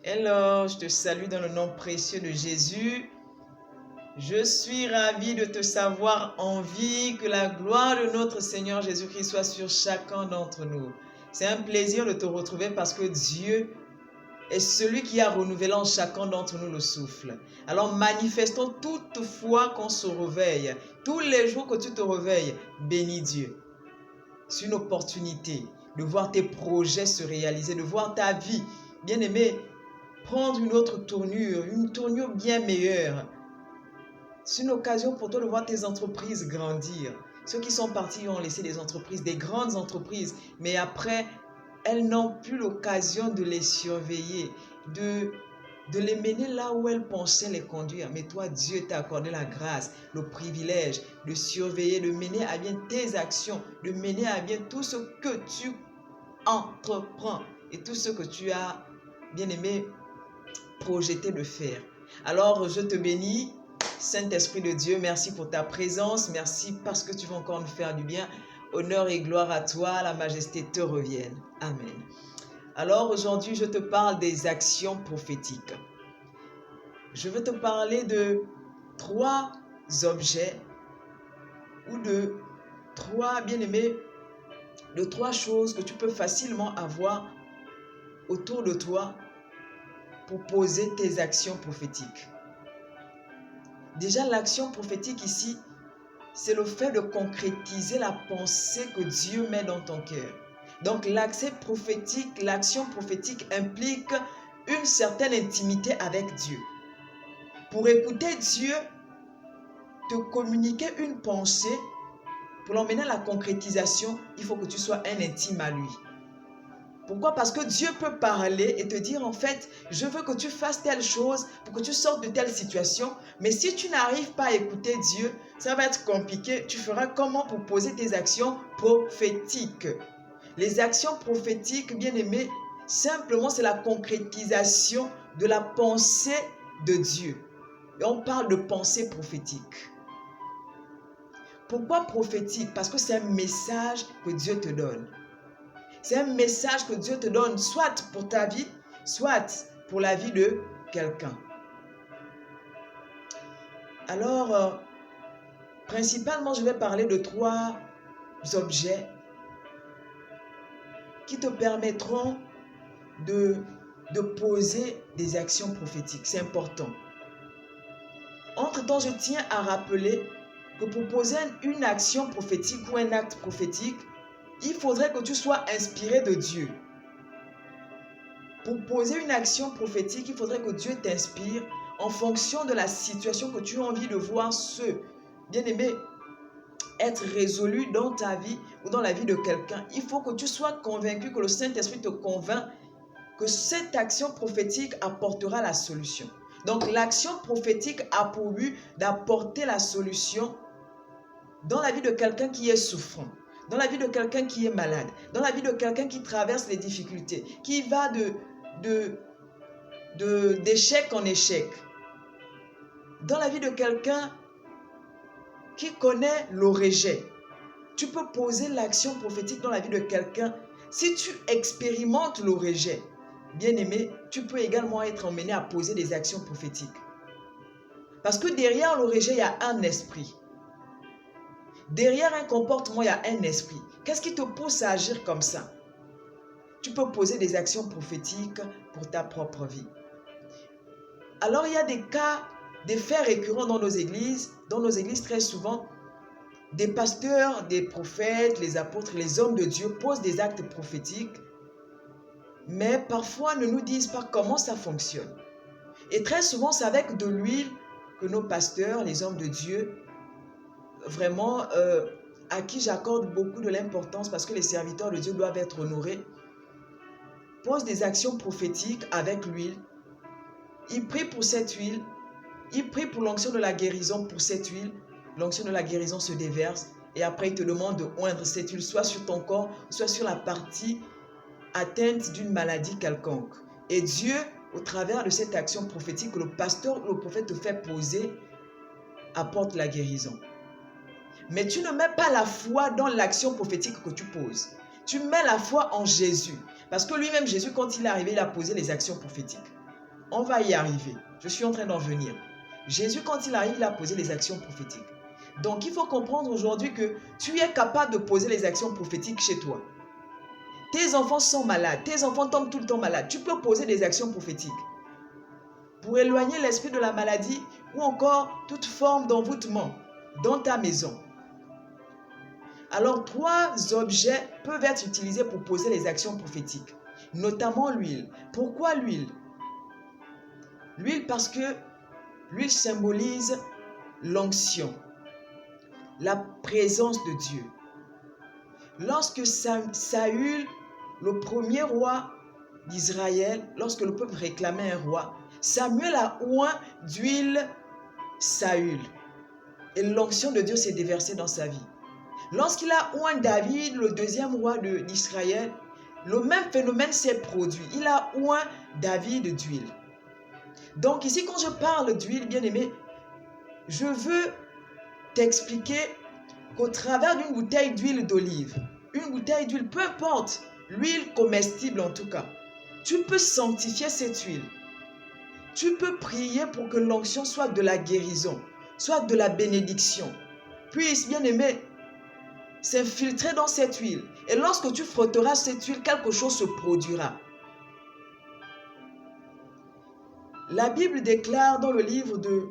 Alors, je te salue dans le nom précieux de Jésus. Je suis ravi de te savoir en vie, que la gloire de notre Seigneur Jésus-Christ soit sur chacun d'entre nous. C'est un plaisir de te retrouver parce que Dieu est celui qui a renouvelé en chacun d'entre nous le souffle. Alors manifestons toutefois qu'on se réveille. Tous les jours que tu te réveilles, bénis Dieu. C'est une opportunité de voir tes projets se réaliser, de voir ta vie, bien-aimé, prendre une autre tournure, une tournure bien meilleure. C'est une occasion pour toi de voir tes entreprises grandir. Ceux qui sont partis ont laissé des entreprises, des grandes entreprises, mais après, elles n'ont plus l'occasion de les surveiller, de les mener là où elles pensaient les conduire. Mais toi, Dieu t'a accordé la grâce, le privilège de surveiller, de mener à bien tes actions, de mener à bien tout ce que tu entreprends et tout ce que tu as, bien aimé, projeté de faire. Alors, je te bénis, Saint-Esprit de Dieu, merci pour ta présence, merci parce que tu vas encore nous faire du bien. Honneur et gloire à toi, la majesté te revienne. Amen. Alors aujourd'hui, je te parle des actions prophétiques. Je vais te parler de 3 objets ou de 3, bien-aimés, de 3 choses que tu peux facilement avoir autour de toi pour poser tes actions prophétiques. Déjà, l'action prophétique ici, c'est le fait de concrétiser la pensée que Dieu met dans ton cœur. Donc, l'action prophétique implique une certaine intimité avec Dieu. Pour écouter Dieu te communiquer une pensée, pour l'emmener à la concrétisation, il faut que tu sois un intime à lui. Pourquoi? Parce que Dieu peut parler et te dire en fait, je veux que tu fasses telle chose pour que tu sortes de telle situation. Mais si tu n'arrives pas à écouter Dieu, ça va être compliqué. Tu feras comment pour poser tes actions prophétiques? Les actions prophétiques, bien aimés, simplement c'est la concrétisation de la pensée de Dieu. Et on parle de pensée prophétique. Pourquoi prophétique? Parce que c'est un message que Dieu te donne. C'est un message que Dieu te donne, soit pour ta vie, soit pour la vie de quelqu'un. Alors, principalement, je vais parler de 3 objets qui te permettront de poser des actions prophétiques. C'est important. Entre-temps, je tiens à rappeler que pour poser une action prophétique ou un acte prophétique, il faudrait que tu sois inspiré de Dieu. Pour poser une action prophétique, il faudrait que Dieu t'inspire en fonction de la situation que tu as envie de voir bien-aimé, être résolu dans ta vie ou dans la vie de quelqu'un. Il faut que tu sois convaincu, que le Saint-Esprit te convainc que cette action prophétique apportera la solution. Donc l'action prophétique a pour but d'apporter la solution dans la vie de quelqu'un qui est souffrant, dans la vie de quelqu'un qui est malade, dans la vie de quelqu'un qui traverse les difficultés, qui va d'échec en échec, dans la vie de quelqu'un qui connaît le rejet. Tu peux poser l'action prophétique dans la vie de quelqu'un. Si tu expérimentes le rejet, bien-aimé, tu peux également être emmené à poser des actions prophétiques. Parce que derrière le rejet, il y a un esprit. Derrière un comportement, il y a un esprit. Qu'est-ce qui te pousse à agir comme ça? Tu peux poser des actions prophétiques pour ta propre vie. Alors, il y a des cas, des faits récurrents dans nos églises. Dans nos églises, très souvent, des pasteurs, des prophètes, les apôtres, les hommes de Dieu posent des actes prophétiques, mais parfois ne nous disent pas comment ça fonctionne. Et très souvent, c'est avec de l'huile que nos pasteurs, les hommes de Dieu, vraiment à qui j'accorde beaucoup de l'importance parce que les serviteurs de Dieu doivent être honorés, posent des actions prophétiques avec l'huile. Ils prient pour cette huile, ils prient pour l'onction de la guérison pour cette huile. L'onction de la guérison se déverse et après ils te demandent de oindre cette huile soit sur ton corps, soit sur la partie atteinte d'une maladie quelconque. Et Dieu, au travers de cette action prophétique que le pasteur ou le prophète te fait poser, apporte la guérison. Mais tu ne mets pas la foi dans l'action prophétique que tu poses. Tu mets la foi en Jésus. Parce que lui-même, Jésus, quand il est arrivé, il a posé les actions prophétiques. On va y arriver. Je suis en train d'en venir. Jésus, quand il arrive, il a posé les actions prophétiques. Donc, il faut comprendre aujourd'hui que tu es capable de poser les actions prophétiques chez toi. Tes enfants sont malades. Tes enfants tombent tout le temps malades. Tu peux poser des actions prophétiques pour éloigner l'esprit de la maladie ou encore toute forme d'envoûtement dans ta maison. Alors, 3 objets peuvent être utilisés pour poser les actions prophétiques, notamment l'huile. Pourquoi l'huile? L'huile parce que l'huile symbolise l'onction, la présence de Dieu. Lorsque Saül, le premier roi d'Israël, lorsque le peuple réclamait un roi, Samuel a oint d'huile Saül. Et l'onction de Dieu s'est déversée dans sa vie. Lorsqu'il a oint David, le deuxième roi d'Israël, le même phénomène s'est produit. Il a oint David d'huile. Donc ici, quand je parle d'huile, bien-aimé, je veux t'expliquer qu'au travers d'une bouteille d'huile d'olive, une bouteille d'huile, peu importe, l'huile comestible en tout cas, tu peux sanctifier cette huile. Tu peux prier pour que l'onction soit de la guérison, soit de la bénédiction, puisse, bien-aimé, s'infiltrer dans cette huile. Et lorsque tu frotteras cette huile, quelque chose se produira. La Bible déclare dans le livre de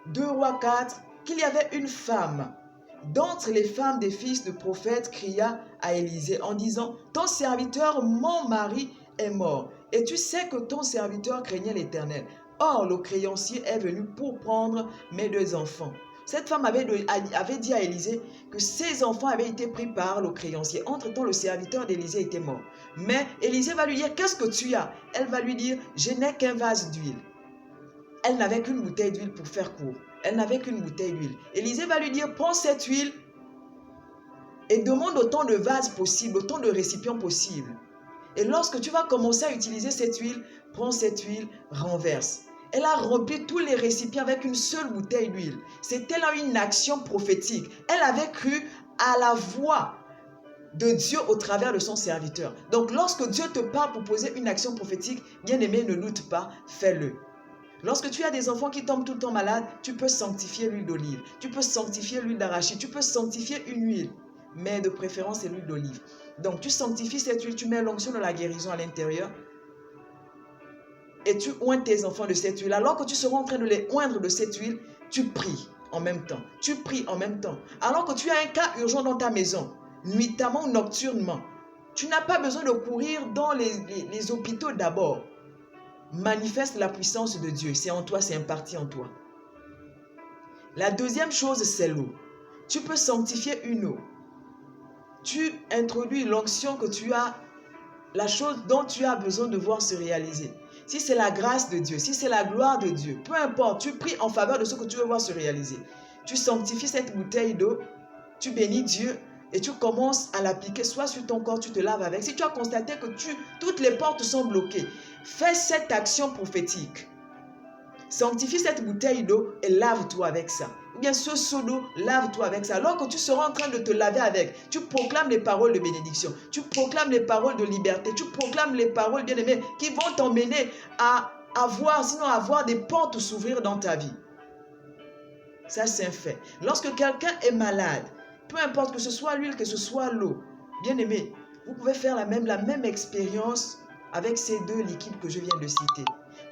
2 Rois 4 qu'il y avait une femme d'entre les femmes des fils de prophètes cria à Élisée en disant « Ton serviteur, mon mari, est mort, et tu sais que ton serviteur craignait l'Éternel. Or, le créancier est venu pour prendre mes 2 enfants. » Cette femme avait dit à Élisée que ses enfants avaient été pris par le créancier. Entre-temps, le serviteur d'Élisée était mort. Mais Élisée va lui dire « Qu'est-ce que tu as ?» Elle va lui dire « Je n'ai qu'un vase d'huile. » Elle n'avait qu'une bouteille d'huile pour faire court. Elle n'avait qu'une bouteille d'huile. Élisée va lui dire « Prends cette huile et demande autant de vases possibles, autant de récipients possibles. Et lorsque tu vas commencer à utiliser cette huile, prends cette huile, renverse. » Elle a rempli tous les récipients avec une seule bouteille d'huile. C'était là une action prophétique. Elle avait cru à la voix de Dieu au travers de son serviteur. Donc lorsque Dieu te parle pour poser une action prophétique, bien-aimé, ne doute pas, fais-le. Lorsque tu as des enfants qui tombent tout le temps malades, tu peux sanctifier l'huile d'olive. Tu peux sanctifier l'huile d'arachide. Tu peux sanctifier une huile. Mais de préférence, c'est l'huile d'olive. Donc tu sanctifies cette huile, tu mets l'onction de la guérison à l'intérieur. Et tu oins tes enfants de cette huile. Alors que tu seras en train de les oindre de cette huile, tu pries en même temps. Tu pries en même temps. Alors que tu as un cas urgent dans ta maison, nuitamment ou nocturnement, tu n'as pas besoin de courir dans les hôpitaux d'abord. Manifeste la puissance de Dieu. C'est en toi, c'est imparti en toi. La deuxième chose, c'est l'eau. Tu peux sanctifier une eau. Tu introduis l'onction que tu as, la chose dont tu as besoin de voir se réaliser. Si c'est la grâce de Dieu, si c'est la gloire de Dieu, peu importe, tu pries en faveur de ce que tu veux voir se réaliser. Tu sanctifies cette bouteille d'eau, tu bénis Dieu et tu commences à l'appliquer soit sur ton corps, tu te laves avec. Si tu as constaté que toutes les portes sont bloquées, fais cette action prophétique. Sanctifie cette bouteille d'eau et lave-toi avec ça. Ou bien ce seau d'eau, lave-toi avec ça. Alors que tu seras en train de te laver avec, tu proclames les paroles de bénédiction. Tu proclames les paroles de liberté. Tu proclames les paroles, bien-aimées, qui vont t'emmener à avoir des portes s'ouvrir dans ta vie. Ça, c'est un fait. Lorsque quelqu'un est malade, peu importe que ce soit l'huile, que ce soit l'eau, bien-aimé, vous pouvez faire la même expérience avec ces 2 liquides que je viens de citer.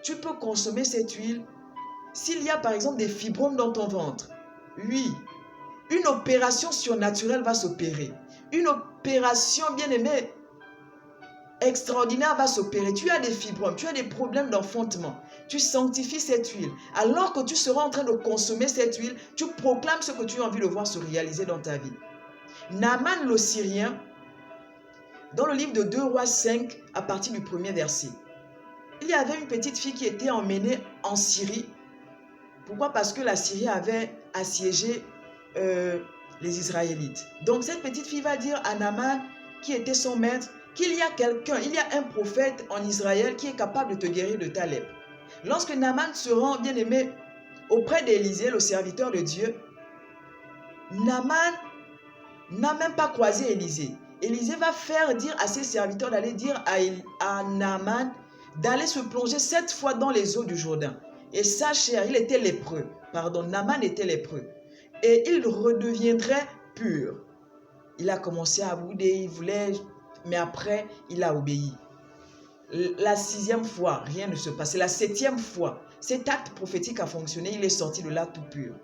Tu peux consommer cette huile. S'il y a par exemple des fibromes dans ton ventre, oui, une opération surnaturelle va s'opérer. Une opération, bien-aimée, extraordinaire va s'opérer. Tu as des fibromes, tu as des problèmes d'enfantement. Tu sanctifies cette huile. Alors que tu seras en train de consommer cette huile, tu proclames ce que tu as envie de voir se réaliser dans ta vie. Naaman le Syrien, dans le livre de 2 Rois 5, à partir du 1er verset, il y avait une petite fille qui était emmenée en Syrie. Pourquoi? Parce que la Syrie avait assiégé les Israélites. Donc cette petite fille va dire à Naaman, qui était son maître, qu'il y a quelqu'un, il y a un prophète en Israël qui est capable de te guérir de ta lèpre. Lorsque Naaman se rend, bien aimé, auprès d'Élisée, le serviteur de Dieu, Naaman n'a même pas croisé Élisée. Élisée va faire dire à ses serviteurs d'aller dire à Naaman d'aller se plonger 7 fois dans les eaux du Jourdain. Et sa chair, il était lépreux. Pardon, Naaman était lépreux. Et il redeviendrait pur. Il a commencé à bouder, il voulait, mais après, il a obéi. La 6e fois, rien ne se passe. La 7e fois, cet acte prophétique a fonctionné, il est sorti de là tout pur.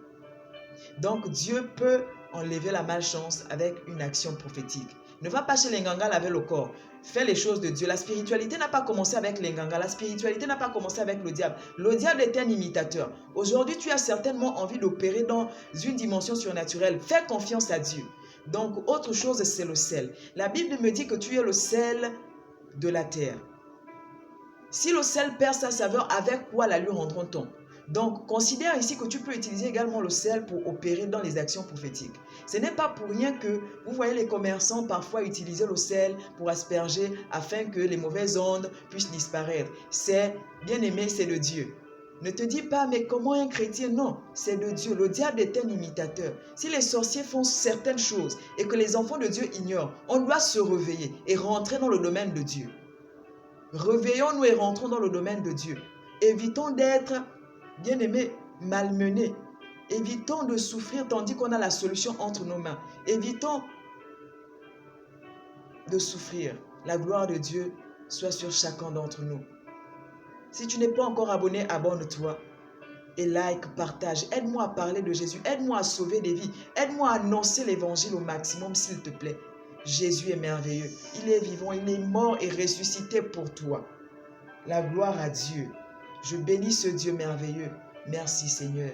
Donc, Dieu peut enlever la malchance avec une action prophétique. Ne va pas chez l'inganga laver le corps. Fais les choses de Dieu. La spiritualité n'a pas commencé avec l'inganga. La spiritualité n'a pas commencé avec le diable. Le diable est un imitateur. Aujourd'hui, tu as certainement envie d'opérer dans une dimension surnaturelle. Fais confiance à Dieu. Donc, autre chose, c'est le sel. La Bible me dit que tu es le sel de la terre. Si le sel perd sa saveur, avec quoi la lui rendront-on? Donc, considère ici que tu peux utiliser également le sel pour opérer dans les actions prophétiques. Ce n'est pas pour rien que vous voyez les commerçants parfois utiliser le sel pour asperger afin que les mauvaises ondes puissent disparaître. C'est, bien aimé, c'est de Dieu. Ne te dis pas, mais comment un chrétien? Non, c'est de Dieu. Le diable est un imitateur. Si les sorciers font certaines choses et que les enfants de Dieu ignorent, on doit se réveiller et rentrer dans le domaine de Dieu. Réveillons-nous et rentrons dans le domaine de Dieu. Évitons d'être, bien-aimés, malmenés. Évitons de souffrir tandis qu'on a la solution entre nos mains. Évitons de souffrir. La gloire de Dieu soit sur chacun d'entre nous. Si tu n'es pas encore abonné, abonne-toi. Et like, partage. Aide-moi à parler de Jésus. Aide-moi à sauver des vies. Aide-moi à annoncer l'évangile au maximum, s'il te plaît. Jésus est merveilleux. Il est vivant, il est mort et ressuscité pour toi. La gloire à Dieu. Je bénis ce Dieu merveilleux. Merci Seigneur.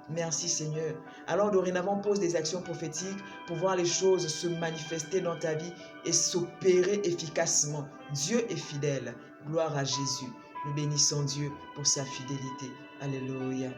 Merci Seigneur. Alors dorénavant, pose des actions prophétiques pour voir les choses se manifester dans ta vie et s'opérer efficacement. Dieu est fidèle. Gloire à Jésus. Nous bénissons Dieu pour sa fidélité. Alléluia.